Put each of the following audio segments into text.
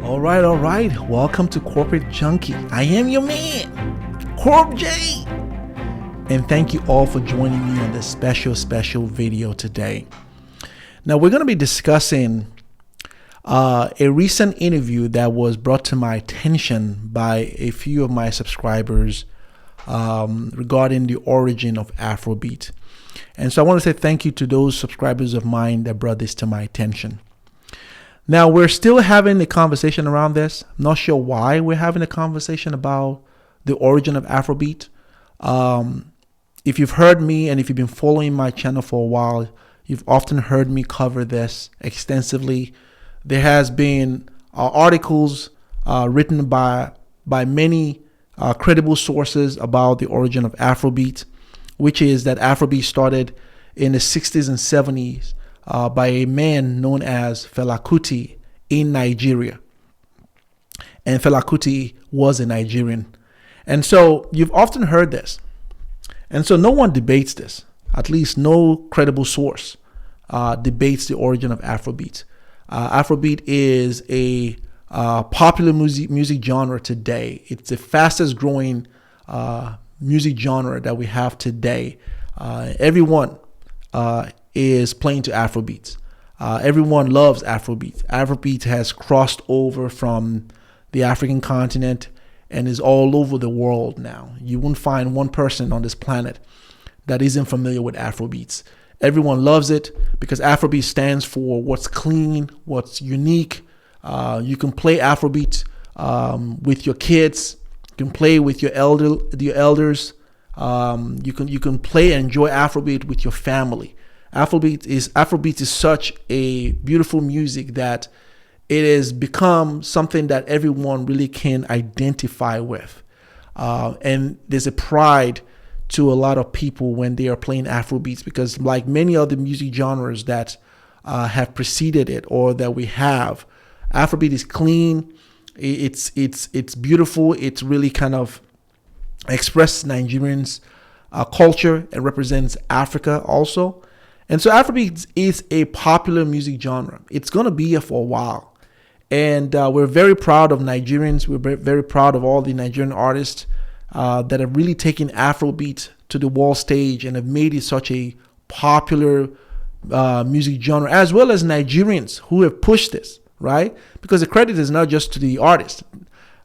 All right. Welcome to Corporate Junky. I am your man, Corp J. And thank you all for joining me on this special video today. Now, we're going to be discussing a recent interview that was brought to my attention by a few of my subscribers regarding the origin of Afrobeat. And so I want to say thank you to those subscribers of mine that brought this to my attention. Now, we're still having a conversation around this. I'm not sure why we're having a conversation about the origin of Afrobeat. If you've heard me and if you've been following my channel for a while, you've often heard me cover this extensively. There has been articles written by many credible sources about the origin of Afrobeat, which is that Afrobeat started in the 60s and 70s by a man known as Fela Kuti in Nigeria. And Fela Kuti was a Nigerian. And so you've often heard this. And so no one debates this. At least no credible source debates the origin of Afrobeat. Afrobeat is a popular music genre today. It's the fastest growing music genre that we have today. Everyone is playing to Afrobeats. Everyone loves Afrobeat. Afrobeat has crossed over from the African continent and is all over the world now. You won't find one person on this planet that isn't familiar with Afrobeats. Everyone loves it because Afrobeat stands for what's clean, what's unique. You can play Afrobeat with your kids. You can play with your elders. You can play and enjoy Afrobeat with your family. Afrobeat is such a beautiful music that it has become something that everyone really can identify with. And there's a pride to a lot of people when they are playing Afrobeats, because like many other music genres that have preceded it or that we have, Afrobeat is clean. It's beautiful. It's really kind of expresses Nigerians' culture and represents Africa also. And so Afrobeat is a popular music genre. It's going to be here for a while. And we're very proud of Nigerians. We're very proud of all the Nigerian artists that have really taken Afrobeat to the world stage and have made it such a popular music genre, as well as Nigerians who have pushed this, right? Because the credit is not just to the artist.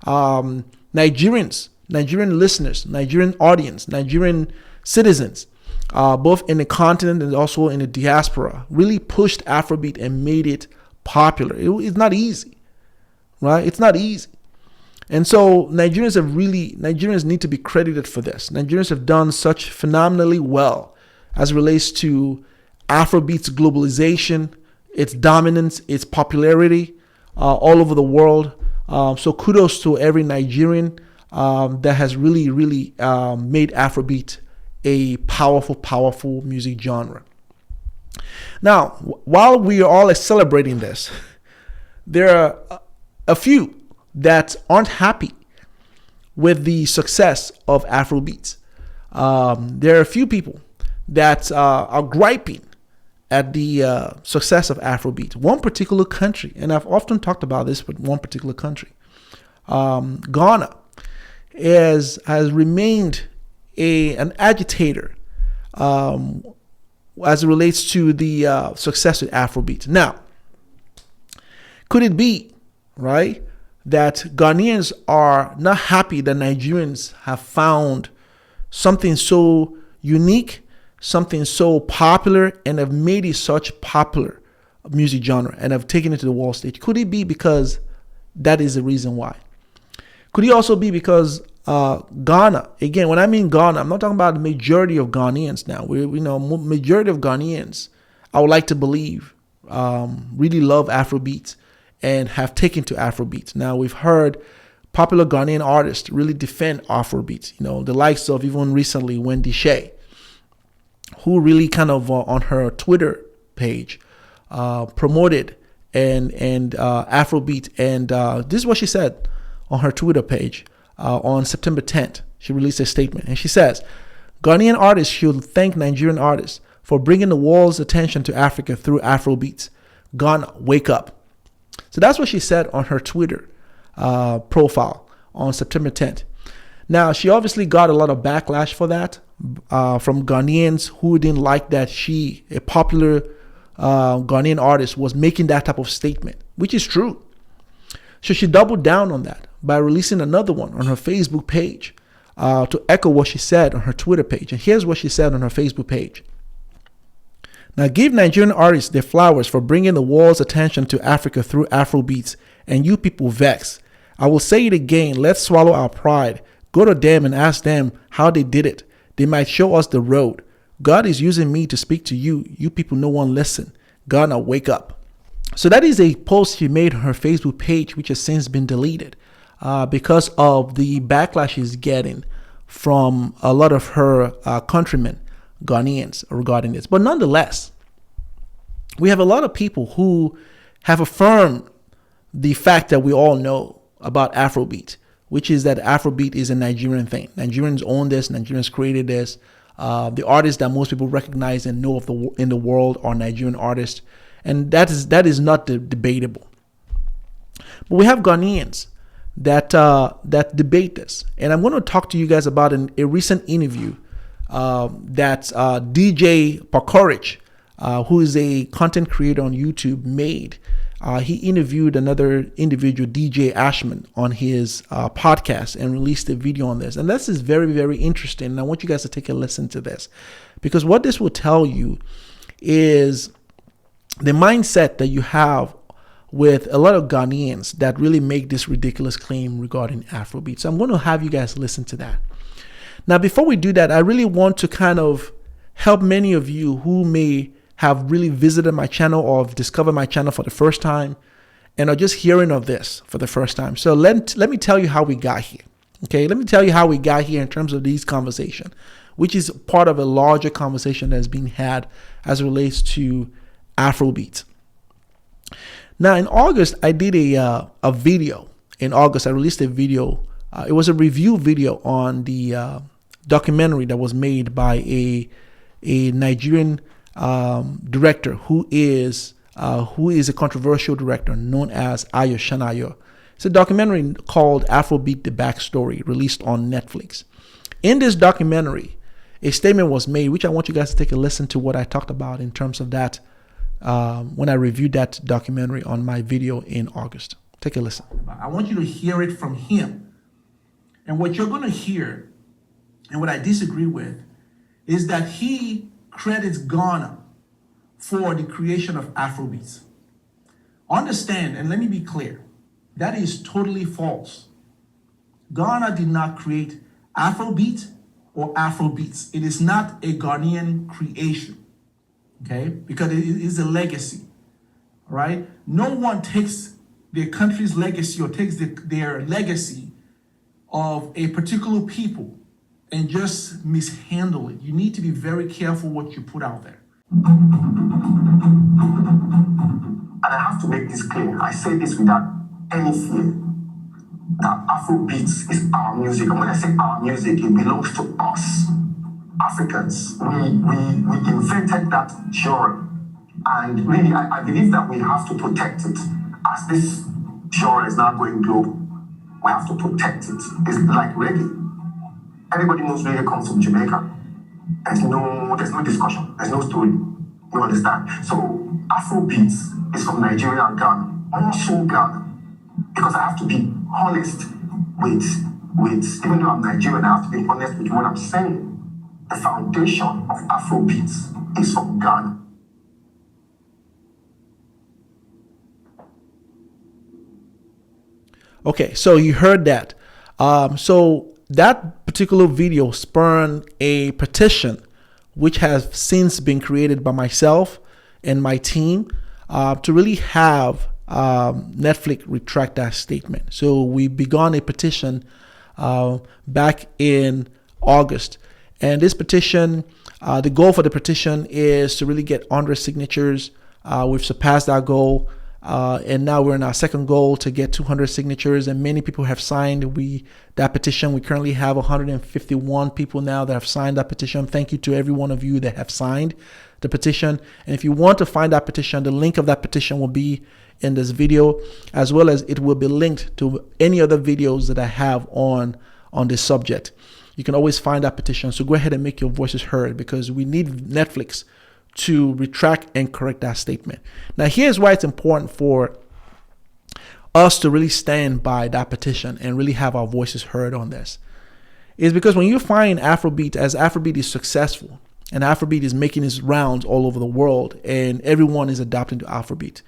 Nigerians, Nigerian listeners, Nigerian audience, Nigerian citizens, both in the continent and also in the diaspora, really pushed Afrobeat and made it popular. It's not easy, right? It's not easy. And so Nigerians need to be credited for this. Nigerians have done such phenomenally well as it relates to Afrobeat's globalization, its dominance, its popularity all over the world. So kudos to every Nigerian that has really made Afrobeat a powerful music genre. Now, while we are all celebrating this, there are a few that aren't happy with the success of Afrobeats. There are a few people that are griping at the success of Afrobeat. One particular country, and I've often talked about this, but one particular country, Ghana, has remained an agitator as it relates to the success of Afrobeat. Now, could it be, right, that Ghanaians are not happy that Nigerians have found something so unique, something so popular, and have made it such popular music genre and have taken it to the world stage? Could it be because that is the reason why? Could it also be because Ghana, again, when I mean Ghana, I'm not talking about the majority of Ghanaians now. We know majority of Ghanaians, I would like to believe, really love Afrobeat and have taken to Afrobeat. Now, we've heard popular Ghanaian artists really defend Afrobeat. The likes of even recently Wendy Shea, who really kind of on her Twitter page promoted and Afrobeat. And this is what she said on her Twitter page. On September 10th, she released a statement, and she says, Ghanaian artists should thank Nigerian artists for bringing the world's attention to Africa through Afrobeats. Ghana, wake up. So that's what she said on her Twitter profile on September 10th. Now, she obviously got a lot of backlash for that from Ghanaians who didn't like that she, a popular Ghanaian artist, was making that type of statement, which is true. So she doubled down on that by releasing another one on her Facebook page to echo what she said on her Twitter page. And here's what she said on her Facebook page. Now, give Nigerian artists their flowers for bringing the world's attention to Africa through Afrobeats, and you people vex. I will say it again, let's swallow our pride. Go to them and ask them how they did it. They might show us the road. God is using me to speak to you. You people, no one listen. God, now wake up. So that is a post she made on her Facebook page, which has since been deleted because of the backlash she's getting from a lot of her countrymen, Ghanaians, regarding this. But nonetheless, we have a lot of people who have affirmed the fact that we all know about Afrobeat, which is that Afrobeat is a Nigerian thing. Nigerians own this. Nigerians created this. The artists that most people recognize and know of in the world are Nigerian artists, and that is not debatable. But we have Ghanaians that debate this, and I'm going to talk to you guys about a recent interview that DJ Pakorich, who is a content creator on YouTube, made. He interviewed another individual, DJ Ashmen, on his podcast and released a video on this. And this is very, very interesting. And I want you guys to take a listen to this, because what this will tell you is the mindset that you have with a lot of Ghanaians that really make this ridiculous claim regarding Afrobeat. So I'm going to have you guys listen to that. Now, before we do that, I really want to kind of help many of you who may have really visited my channel or have discovered my channel for the first time and are just hearing of this for the first time. So let me tell you how we got here. Okay, let me tell you how we got here in terms of these conversation, which is part of a larger conversation that's being had as it relates to Afrobeat. Now, in August, I did a video. In August, I released a video. It was a review video on the documentary that was made by a Nigerian director who is a controversial director known as Ayo. It's a documentary called Afrobeat: The Backstory, released on Netflix. In this documentary, a statement was made, which I want you guys to take a listen to what I talked about in terms of that when I reviewed that documentary on my video in August. Take a listen. I want you to hear it from him. And what you're going to hear, and what I disagree with, is that he credits Ghana for the creation of Afrobeats. Understand, and let me be clear, that is totally false. Ghana did not create Afrobeat or Afrobeats. It is not a Ghanaian creation, okay? Because it is a legacy, all right? No one takes their country's legacy or takes their legacy of a particular people and just mishandle it. You need to be very careful what you put out there. And I have to make this clear. I say this without any fear, that Afrobeats is our music. And when I say our music, it belongs to us, Africans. We invented that genre. And really, I believe that we have to protect it. As this genre is now going global, we have to protect it. It's like reggae. Everybody knows reggae comes from Jamaica. There's no discussion. There's no story. You understand? So Afrobeats is from Nigeria and Ghana. Also Ghana. Because I have to be honest with even though I'm Nigerian, I have to be honest with what I'm saying. The foundation of Afrobeats is from Ghana. Okay, so you heard that. So that particular video spurred a petition which has since been created by myself and my team to really have Netflix retract that statement. So we began a petition back in August. And this petition, the goal for the petition is to really get 100 signatures. We've surpassed that goal. And now we're in our second goal to get 200 signatures, and many people have signed that petition. We currently have 151 people now that have signed that petition. Thank you to every one of you that have signed the petition. And if you want to find that petition, the link of that petition will be in this video, as well as it will be linked to any other videos that I have on this subject. You can always find that petition. So go ahead and make your voices heard, because we need Netflix to retract and correct that statement. Now, here's why it's important for us to really stand by that petition and really have our voices heard on this. Is because when you find Afrobeat, as Afrobeat is successful and Afrobeat is making its rounds all over the world and everyone is adapting to Afrobeat,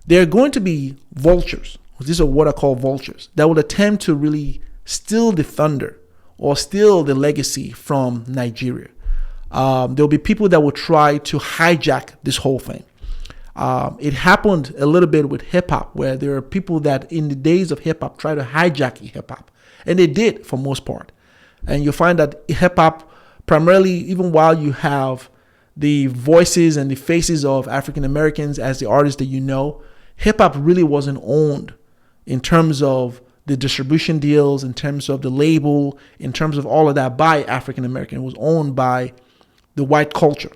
there are going to be vultures. These are what I call vultures that will attempt to really steal the thunder or steal the legacy from Nigeria. There'll be people that will try to hijack this whole thing. It happened a little bit with hip hop, where there are people that in the days of hip hop try to hijack hip hop, and they did for most part. And you'll find that hip hop, primarily, even while you have the voices and the faces of African Americans as the artists that you know, hip hop really wasn't owned in terms of the distribution deals, in terms of the label, in terms of all of that by African American. It was owned by the white culture.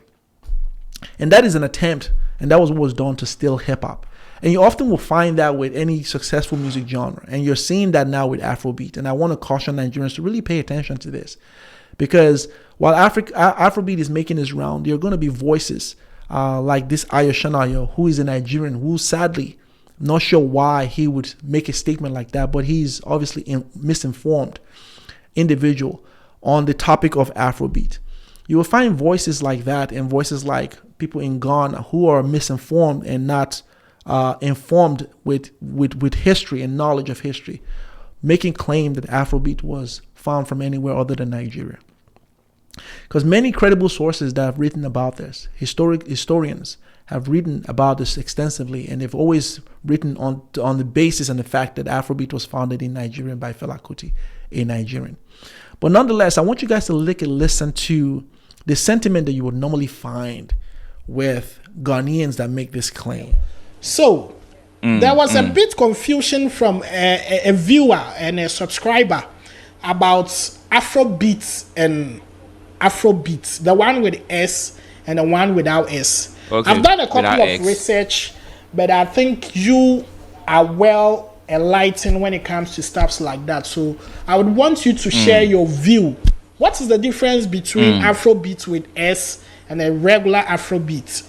And that is an attempt, and that was what was done to steal hip hop. And you often will find that with any successful music genre. And you're seeing that now with Afrobeat. And I want to caution Nigerians to really pay attention to this. Because while Afrobeat is making its round, there are going to be voices like this Ayo, who is a Nigerian, who sadly, not sure why he would make a statement like that, but he's obviously misinformed individual on the topic of Afrobeat. You will find voices like that and voices like people in Ghana who are misinformed and not informed with history and knowledge of history, making claim that Afrobeat was found from anywhere other than Nigeria. Because many credible sources that have written about this, historians have written about this extensively, and they've always written on the basis and the fact that Afrobeat was founded in Nigeria by Fela Kuti, a Nigerian. But nonetheless, I want you guys to listen to the sentiment that you would normally find with Ghanaians that make this claim. So, there was a bit confusion from a viewer and a subscriber about Afrobeats and Afrobeats, the one with S and the one without S. Okay, I've done a couple of X research, but I think you are well enlightened when it comes to stuff like that. So I would want you to share your view. What is the difference between Afrobeat with S and a regular Afrobeat?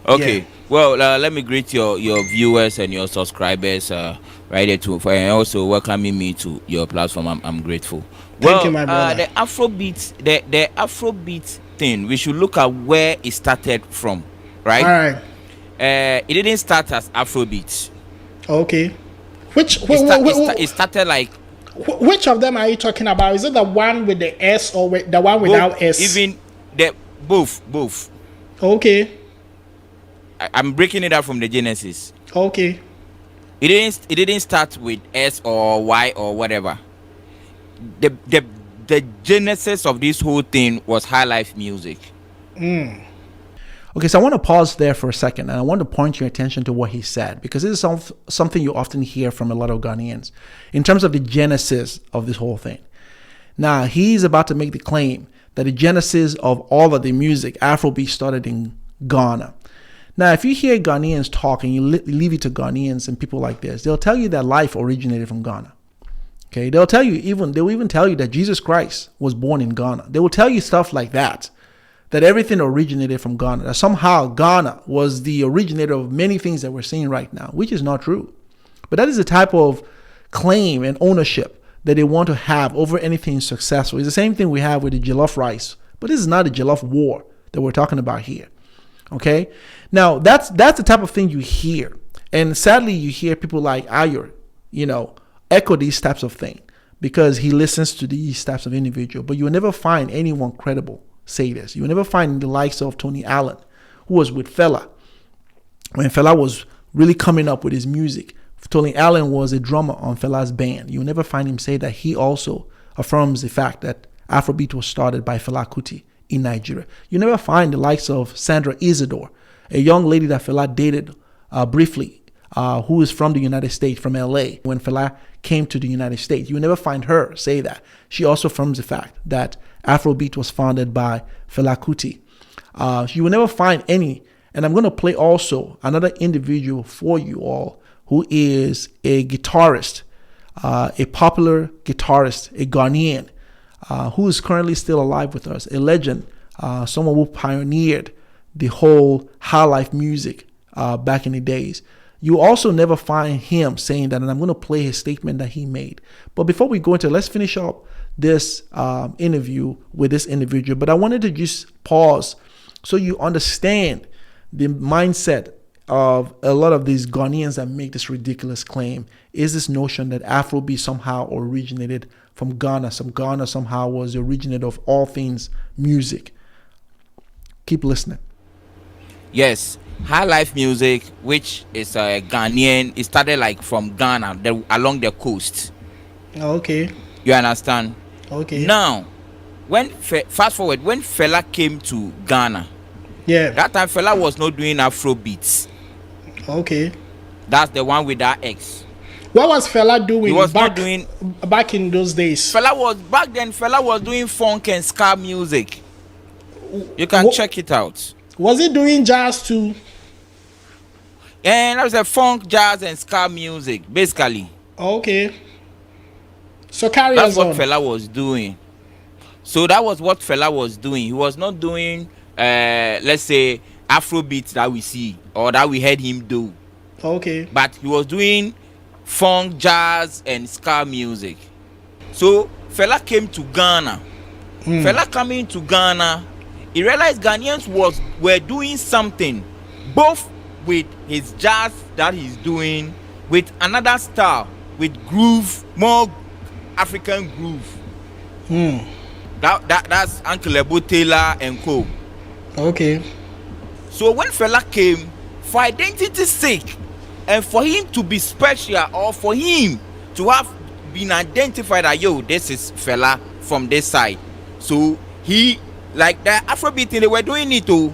Okay. Yeah. Well, let me greet your viewers and your subscribers right there too, and also welcoming me to your platform. I'm grateful. Thank you, my brother. The Afrobeat thing, we should look at where it started from, right? All right. It didn't start as Afrobeat. Okay. It started like. Which of them are you talking about? Is it the one with the S or the one without S? Even both. Okay. I'm breaking it up from the genesis. Okay. It didn't start with S or Y or whatever. The genesis of this whole thing was high life music. Okay, so I want to pause there for a second, and I want to point your attention to what he said, because this is something you often hear from a lot of Ghanaians in terms of the genesis of this whole thing. Now, he's about to make the claim that the genesis of all of the music, Afrobeat, started in Ghana. Now, if you hear Ghanaians talk and you leave it to Ghanaians and people like this, they'll tell you that life originated from Ghana. Okay, they'll even tell you that Jesus Christ was born in Ghana. They will tell you stuff like that everything originated from Ghana, that somehow Ghana was the originator of many things that we're seeing right now, which is not true. But that is the type of claim and ownership that they want to have over anything successful. It's the same thing we have with the jollof rice, but this is not a jollof war that we're talking about here. Okay, now that's the type of thing you hear, and sadly you hear people like Dyer, echo these types of things because he listens to these types of individuals. But you will never find anyone credible say this. You will never find the likes of Tony Allen, who was with Fela when Fela was really coming up with his music. Tony Allen was a drummer on Fela's band. You will never find him say that he also affirms the fact that Afrobeat was started by Fela Kuti in Nigeria. You never find the likes of Sandra Isidore, a young lady that Fela dated briefly, who is from the United States, from LA, when Fela came to the United States. You never find her say that. She also affirms the fact that Afrobeat was founded by Fela Kuti. You will never find any And I'm going to play also another individual for you all who is a guitarist, a popular guitarist, a Ghanaian, who is currently still alive with us, a legend, someone who pioneered the whole high life music back in the days. You also never find him saying that, and I'm going to play his statement that he made. But before we go into it, let's finish up this interview with this individual. But I wanted to just pause so you understand the mindset of a lot of these Ghanaians that make this ridiculous claim. Is this notion that Afrobeat somehow originated from Ghana. Ghana somehow was the originator of all things music. Keep listening. Yes, high life music, which is Ghanaian, it started like from Ghana, along the coast. Okay. You understand? Okay. Now, when fast forward, when Fela came to Ghana, that time Fela was not doing Afrobeats. Okay. That's the one with that X. What was Fela doing? He was not doing back in those days. Fela was doing funk and ska music. You can check it out. Was he doing jazz too? And that was a funk, jazz, and ska music, basically. Okay. So carry That's on. what Fela was doing. So that was what Fela was doing. He was not doing, let's say, Afrobeat that we see or that we heard him do. Okay. But he was doing funk, jazz, and ska music. So Fela came to Ghana. Fela coming to Ghana, he realized Ghanaians were doing something, both with his jazz that he's doing, with another style, with groove, more African groove. That's Uncle Ebo Taylor and co. Okay. So when Fela came, for identity's sake, and for him to be special, or for him to have been identified that, yo, this is Fela from this side. So he, like the Afrobeat thing, they were doing it too.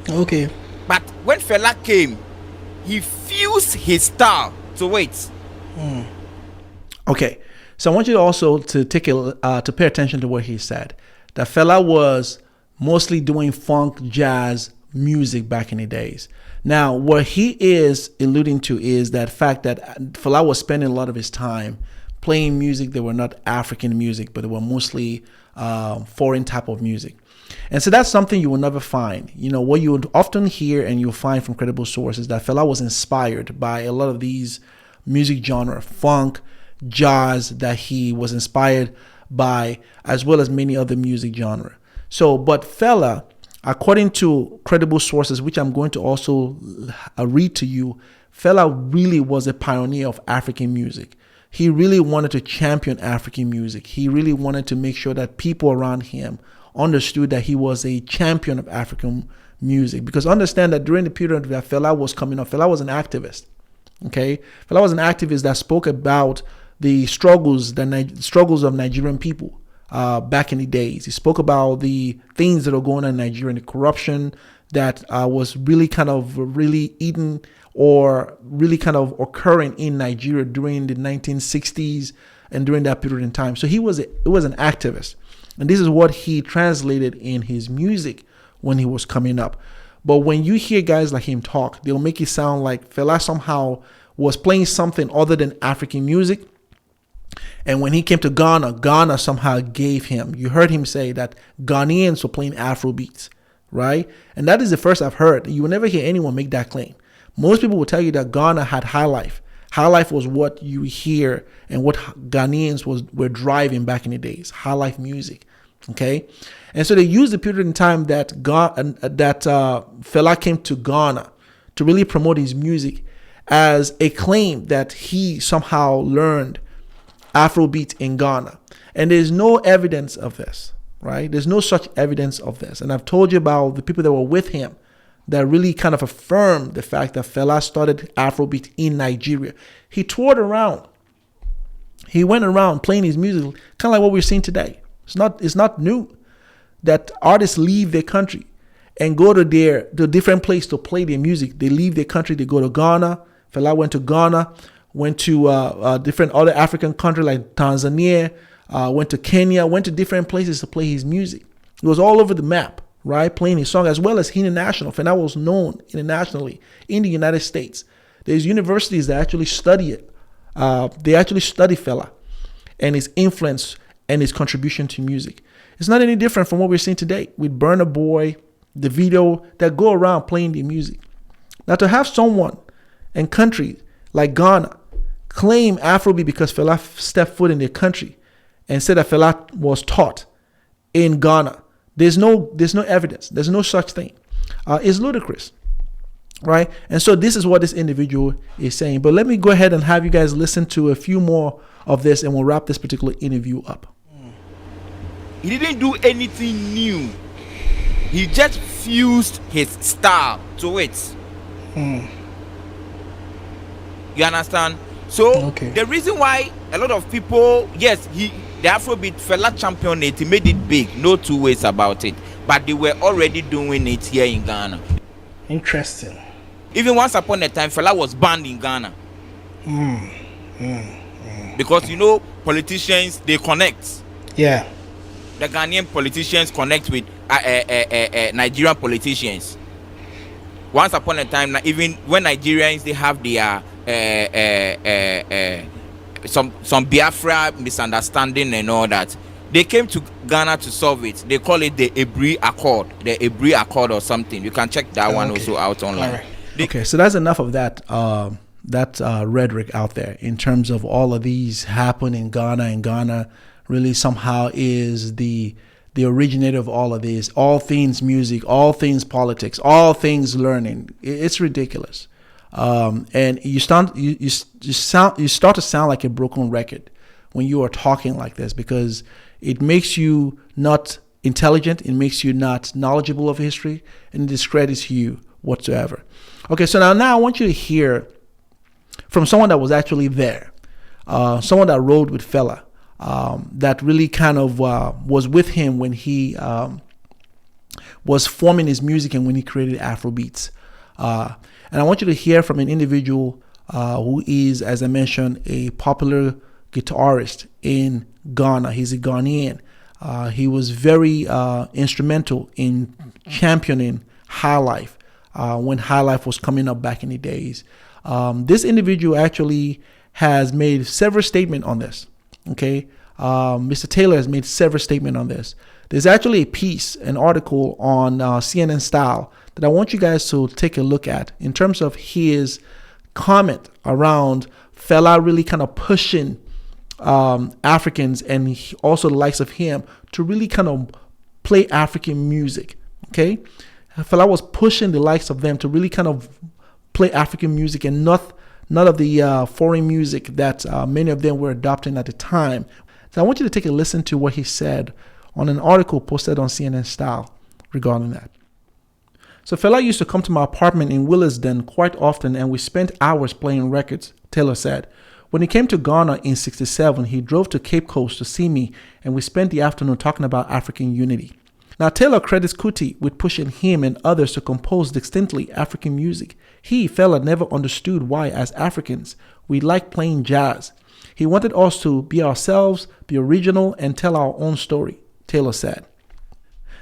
Okay. But when Fela came, he fused his style to it. Okay. So I want you to also to to pay attention to what he said. That Fela was mostly doing funk, jazz music back in the days. Now, what he is alluding to is that fact that Fela was spending a lot of his time playing music that were not African music, but they were mostly foreign type of music. And so that's something you will never find. You know, what you would often hear and you'll find from credible sources that Fela was inspired by a lot of these music genre, funk, jazz, that he was inspired by, as well as many other music genre. So, but Fela, according to credible sources, which I'm going to also read to you, Fela really was a pioneer of African music. He really wanted to champion African music. He really wanted to make sure that people around him understood that he was a champion of African music. Because understand that during the period that Fela was coming up, Fela was an activist. Okay, Fela was an activist that spoke about the struggles of Nigerian people back in the days. He spoke about the things that are going on in Nigeria, and the corruption that was really kind of eating or really kind of occurring in Nigeria during the 1960s and during that period in time. So he was an activist, and this is what he translated in his music when he was coming up. But when you hear guys like him talk, they'll make it sound like Fela somehow was playing something other than African music. And when he came to Ghana, Ghana somehow gave him. You heard him say that Ghanaians were playing Afrobeats, right? And that is the first I've heard. You will never hear anyone make that claim. Most people will tell you that Ghana had high life. High life was what you hear and what Ghanaians were driving back in the days. High life music, okay? And so they used the period in time that Fela came to Ghana to really promote his music as a claim that he somehow learned Afrobeat in Ghana. And there's no evidence of this, right? There's no such evidence of this. And I've told you about the people that were with him that really kind of affirmed the fact that Fela started Afrobeat in Nigeria. He toured around. He went around playing his music, kind of like what we're seeing today. It's not new that artists leave their country and go to the different place to play their music. They leave their country, they go to Ghana. Fela went to Ghana, went to different other African countries like Tanzania, went to Kenya, went to different places to play his music. It was all over the map, right? Playing his song as well as international. Fela was known internationally in the United States. There's universities that actually study it. They actually study Fela and his influence and his contribution to music. It's not any different from what we're seeing today with Burna Boy, the video that go around playing the music. Now, to have someone and country like Ghana claim Afrobeat because Fela stepped foot in their country and said that Fela was taught in Ghana, there's no evidence. There's no such thing. It's ludicrous, right? And so this is what this individual is saying. But let me go ahead and have you guys listen to a few more of this, and we'll wrap this particular interview up. He didn't do anything new. He just fused his style to it. You understand? So the reason why a lot of people, yes, the Afrobeat Fela championed it, he made it big, no two ways about it. But they were already doing it here in Ghana. Interesting. Even once upon a time, Fela was banned in Ghana. Because politicians, they connect. Yeah. The Ghanaian politicians connect with Nigerian politicians. Once upon a time, even when Nigerians, they have their some Biafra misunderstanding and all that, they came to Ghana to solve it. They call it the Ebri Accord or something. You can check that one also out online. Right. Okay, so that's enough of that rhetoric out there in terms of all of these happen in Ghana, and Ghana really somehow is the originator of all of this. All things music, all things politics, all things learning. It's ridiculous. And you start to sound like a broken record when you are talking like this, because it makes you not intelligent, it makes you not knowledgeable of history, and it discredits you whatsoever. Okay, so now I want you to hear from someone that was actually there, someone that rode with Fela, that really kind of was with him when he was forming his music and when he created Afrobeats. And I want you to hear from an individual who is, as I mentioned, a popular guitarist in Ghana. He's a Ghanaian. He was very instrumental in championing high life when high life was coming up back in the days. This individual actually has made several statements on this. Okay, Mr. Taylor has made several statements on this. There's actually a piece, an article on CNN Style that I want you guys to take a look at in terms of his comment around Fela really kind of pushing Africans and also the likes of him to really kind of play African music. Okay, Fela was pushing the likes of them to really kind of play African music and none of the foreign music that many of them were adopting at the time. So I want you to take a listen to what he said on an article posted on CNN Style regarding that. So Fela used to come to my apartment in Willesden quite often, and we spent hours playing records, Taylor said. When he came to Ghana in '67, he drove to Cape Coast to see me, and we spent the afternoon talking about African unity. Now, Taylor credits Kuti with pushing him and others to compose distinctly African music. He, Fela, never understood why, as Africans, we like playing jazz. He wanted us to be ourselves, be original, and tell our own story, Taylor said.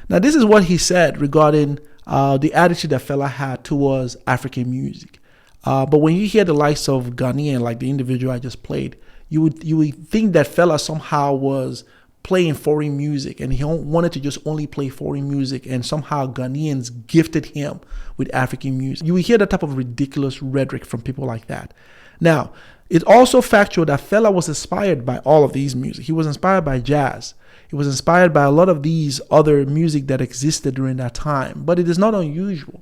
Now, this is what he said regarding the attitude that Fela had towards African music. But when you hear the likes of Ghanaian, like the individual I just played, you would think that Fela somehow was playing foreign music and he wanted to just only play foreign music, and somehow Ghanaians gifted him with African music. You will hear that type of ridiculous rhetoric from people like that. Now, it's also factual that Fela was inspired by all of these music. He was inspired by jazz. He was inspired by a lot of these other music that existed during that time. But it is not unusual.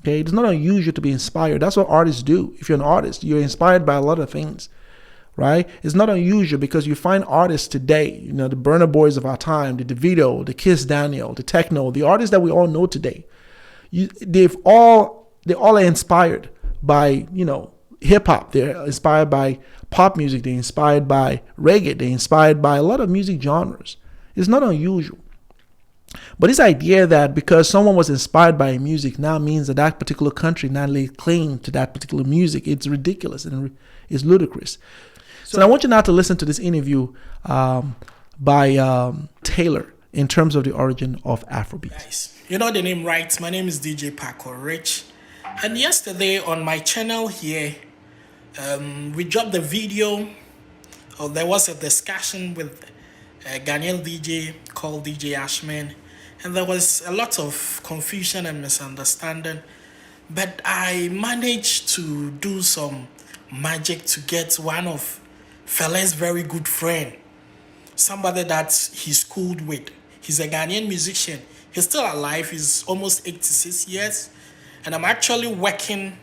Okay, it is not unusual to be inspired. That's what artists do. If you're an artist, you're inspired by a lot of things, right? It's not unusual because you find artists today, the Burna Boys of our time, the Davido, the Kiss Daniel, the Techno, the artists that we all know today. They all are inspired by, hip hop. They're inspired by pop music. They're inspired by reggae. They're inspired by a lot of music genres. It's not unusual. But this idea that because someone was inspired by music now means that particular country now lay claim to that particular music, it's ridiculous and it's ludicrous. So I want you now to listen to this interview by Taylor in terms of the origin of Afrobeat. Nice. You know the name, right? My name is DJ Pakorich. And yesterday on my channel here, we dropped the video. There was a discussion with a Ghanaian DJ called DJ Ashmen. And there was a lot of confusion and misunderstanding. But I managed to do some magic to get one of Fela's very good friend. Somebody that he schooled with. He's a Ghanaian musician. He's still alive. He's almost 86 years. And I'm actually working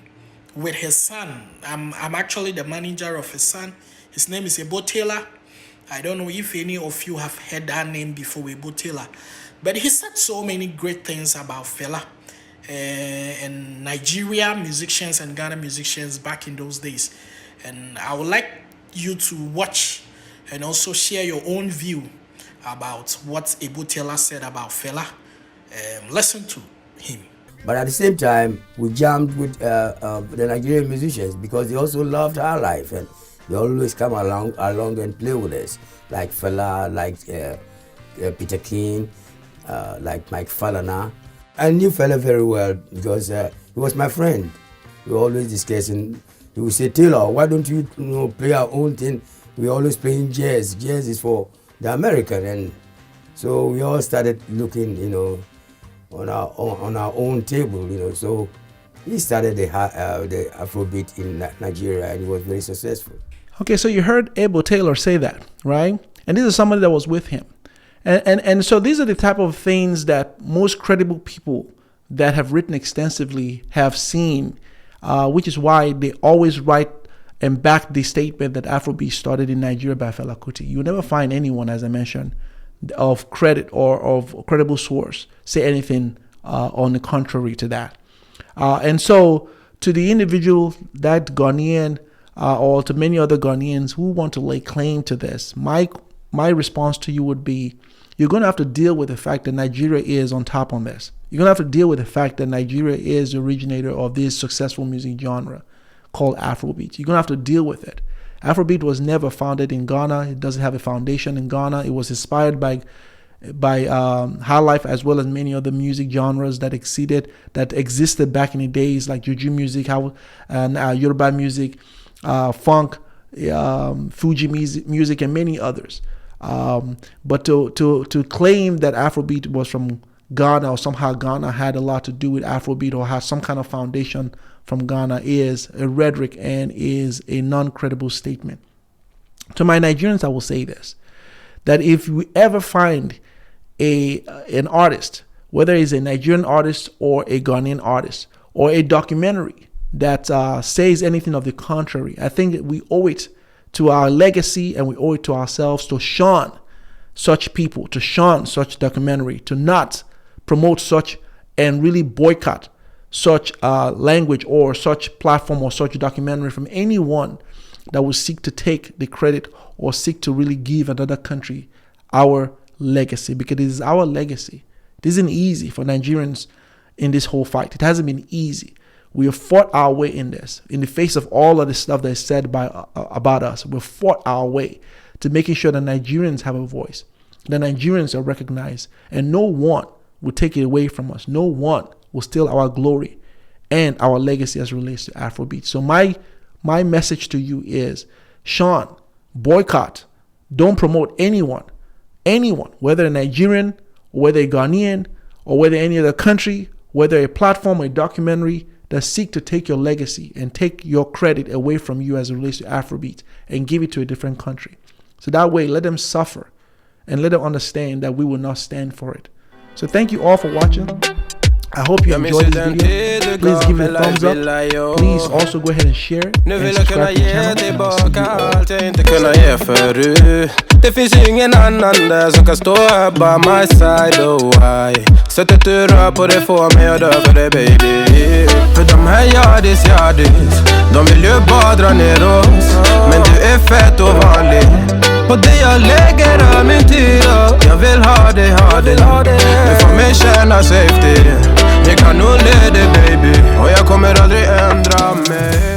with his son. I'm actually the manager of his son. His name is EBO Taylor. I don't know if any of you have heard that name before, EBO Taylor. But he said so many great things about Fela and Nigeria musicians and Ghana musicians back in those days. And I would like you to watch and also share your own view about what EBO Taylor said about Fela. Listen to him. But at the same time, we jammed with the Nigerian musicians because they also loved our life and they always come along and play with us, like Fela, like Peter King, like Mike Falana. I knew Fela very well because he was my friend. We were always discussing. He would say, Taylor, why don't you, play our own thing? We always playing jazz. Jazz is for the American. And so we all started looking, on our own table, So he started the Afrobeat in Nigeria and he was very successful. Okay, so you heard EBO Taylor say that, right? And this is somebody that was with him. And so these are the type of things that most credible people that have written extensively have seen, which is why they always write and back the statement that Afrobeat started in Nigeria by Fela Kuti. You'll never find anyone, as I mentioned, of credit or of credible source say anything on the contrary to that. And so to the individual, that Ghanaian, or to many other Ghanaians who want to lay claim to this, my response to you would be, you're going to have to deal with the fact that Nigeria is on top on this. You're going to have to deal with the fact that Nigeria is the originator of this successful music genre called Afrobeat. You're going to have to deal with it. Afrobeat was never founded in Ghana. It doesn't have a foundation in Ghana. It was inspired by high life as well as many other music genres that existed back in the days, like Juju music, and Yoruba music, funk, Fuji music, and many others. But to claim that Afrobeat was from Ghana or somehow Ghana had a lot to do with Afrobeat or has some kind of foundation from Ghana is a rhetoric and is a non-credible statement. To my Nigerians, I will say this, that if we ever find an artist, whether it's a Nigerian artist or a Ghanaian artist or a documentary that says anything of the contrary, I think that we owe it to our legacy and we owe it to ourselves to shun such people, to shun such documentary, to not promote such and really boycott such language or such platform or such documentary from anyone that will seek to take the credit or seek to really give another country our legacy, because it is our legacy. It isn't easy for Nigerians in this whole fight. It hasn't been easy. We have fought our way in this, in the face of all of the stuff that is said about us. We've fought our way to making sure that Nigerians have a voice, that Nigerians are recognized, and no one will take it away from us. No one will steal our glory and our legacy as it relates to Afrobeat. So my message to you is, Sean, boycott. Don't promote anyone, whether a Nigerian or whether a Ghanaian or whether any other country, whether a platform or a documentary that seek to take your legacy and take your credit away from you as it relates to Afrobeat and give it to a different country. So that way, let them suffer and let them understand that we will not stand for it. So thank you all for watching. I hope you enjoyed this video. Please give it a thumbs up. Please also go ahead and share it and subscribe to the channel. Det finns ingen annan där som kan stå här by my side, oh why. Sättet du rör på det får mig att dö för det, baby. För de här yardis, de vill ju bara dra ner oss. Men du är fett och vanlig. Och det jag lägger är min tid. Jag vill ha dig. Du får mig känna safety. Jag kan nog leda dig, baby. Och jag kommer aldrig ändra mig.